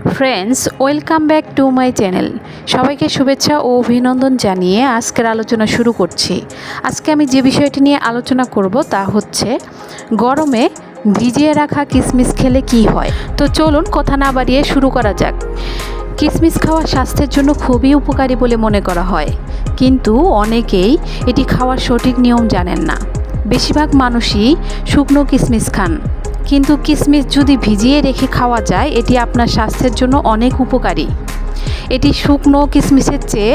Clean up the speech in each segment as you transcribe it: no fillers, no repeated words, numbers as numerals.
Friends, welcome back to my channel. সবাইকে শুভেচ্ছা ও অভিনন্দন জানিয়ে আজকের আলোচনা শুরু করছি। আজকে আমি যে বিষয়টি নিয়ে আলোচনা করব তা হচ্ছে গরমে ভিজিয়ে রাখা কিশমিশ খেলে কি হয়। তো চলুন কথা না বাড়িয়ে শুরু করা যাক। কিশমিশ খাওয়া স্বাস্থ্যের জন্য খুবই উপকারী বলে মনে করা হয়, কিন্তু অনেকেই এটি খাওয়ার সঠিক নিয়ম জানেন না। বেশিরভাগ মানুষই শুকনো কিশমিশ খান, কিন্তু কিশমিশ যদি ভিজিয়ে রেখে খাওয়া যায় এটি আপনার স্বাস্থ্যের জন্য অনেক উপকারী। এটি শুকনো কিশমিশের চেয়ে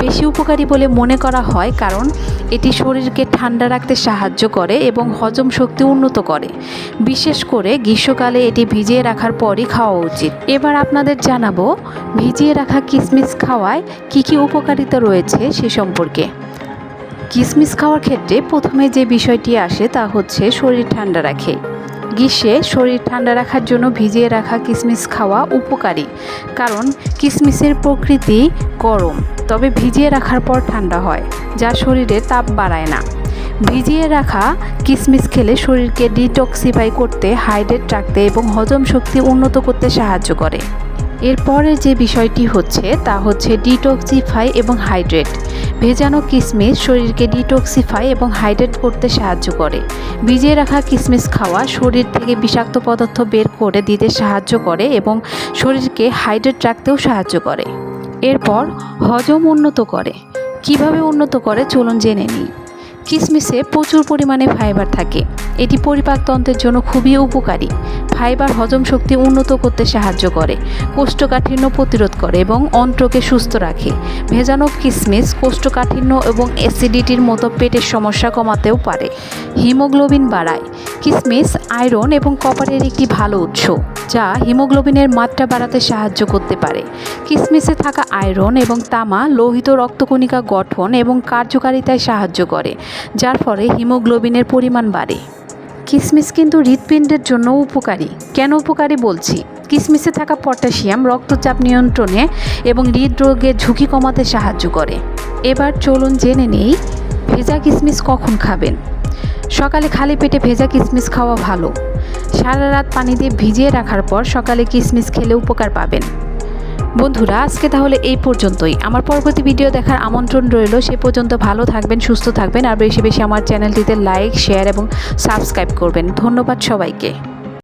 বেশি উপকারী বলে মনে করা হয়, কারণ এটি শরীরকে ঠান্ডা রাখতে সাহায্য করে এবং হজম শক্তি উন্নত করে। বিশেষ করে গ্রীষ্মকালে এটি ভিজিয়ে রাখার পরই খাওয়া উচিত। এবার আপনাদের জানাবো ভিজিয়ে রাখা কিশমিশ খাওয়ায় কী কী উপকারিতা রয়েছে সে সম্পর্কে। কিশমিশ খাওয়ার ক্ষেত্রে প্রথমে যে বিষয়টি আসে তা হচ্ছে শরীর ঠান্ডা রাখে। গ্রীষ্মে শরীর ঠান্ডা রাখার জন্য ভিজিয়ে রাখা কিশমিশ খাওয়া উপকারী, কারণ কিশমিশের প্রকৃতি গরম, তবে ভিজিয়ে রাখার পর ঠান্ডা হয়, যা শরীরে তাপ বাড়ায় না। ভিজিয়ে রাখা কিশমিশ খেলে শরীরকে ডিটক্সিফাই করতে, হাইড্রেট রাখতে এবং হজম শক্তি উন্নত করতে সাহায্য করে। এরপরে যে বিষয়টি হচ্ছে তা হচ্ছে ডিটক্সিফাই এবং হাইড্রেট। ভেজানো কিশমিশ শরীরকে ডিটক্সিফাই এবং হাইড্রেট করতে সাহায্য করে। ভিজিয়ে রাখা কিশমিশ খাওয়া শরীর থেকে বিষাক্ত পদার্থ বের করে দিতে সাহায্য করে এবং শরীরকে হাইড্রেট রাখতেও সাহায্য করে। এরপর হজম উন্নত করে। কিভাবে উন্নত করে চলুন জেনে নিই। কিশমিশে প্রচুর পরিমাণে ফাইবার থাকে, এটি পরিপাকতন্ত্রের জন্য খুবই উপকারী। ফাইবার হজম শক্তি উন্নত করতে সাহায্য করে, কোষ্ঠকাঠিন্য প্রতিরোধ করে এবং অন্ত্রকে সুস্থ রাখে। ভেজানো কিশমিশ কোষ্ঠকাঠিন্য এবং অ্যাসিডিটির মতো পেটের সমস্যা কমাতেও পারে। হিমোগ্লোবিন বাড়ায়। কিশমিশ আয়রন এবং কপারের একটি ভালো উৎস, যা হিমোগ্লোবিনের মাত্রা বাড়াতে সাহায্য করতে পারে। কিশমিশে থাকা আয়রন এবং তামা লোহিত রক্তকণিকা গঠন এবং কার্যকারিতায় সাহায্য করে, যার ফলে হিমোগ্লোবিনের পরিমাণ বাড়ে। কিশমিশ কিন্তু হৃৎপিণ্ডের জন্য উপকারী। কেন উপকারী বলছি? কিশমিশে থাকা পটাশিয়াম রক্তচাপ নিয়ন্ত্রণে এবং হৃদরোগের ঝুঁকি কমাতে সাহায্য করে। এবার চলুন জেনে নেই ভেজা কিশমিশ কখন খাবেন। সকালে খালি পেটে ভেজা কিশমিশ খাওয়া ভালো। সারা রাত পানি দিয়ে ভিজিয়ে রাখার পর সকালে কিশমিশ খেলে উপকার পাবেন। বন্ধুরা, আজকে তাহলে এই পর্যন্তই। আমার পরবর্তী ভিডিও দেখার আমন্ত্রণ রইল। সে পর্যন্ত ভালো থাকবেন, সুস্থ থাকবেন, আর বেশি বেশি আমার চ্যানেলটিতে লাইক, শেয়ার এবং সাবস্ক্রাইব করবেন। ধন্যবাদ সবাইকে।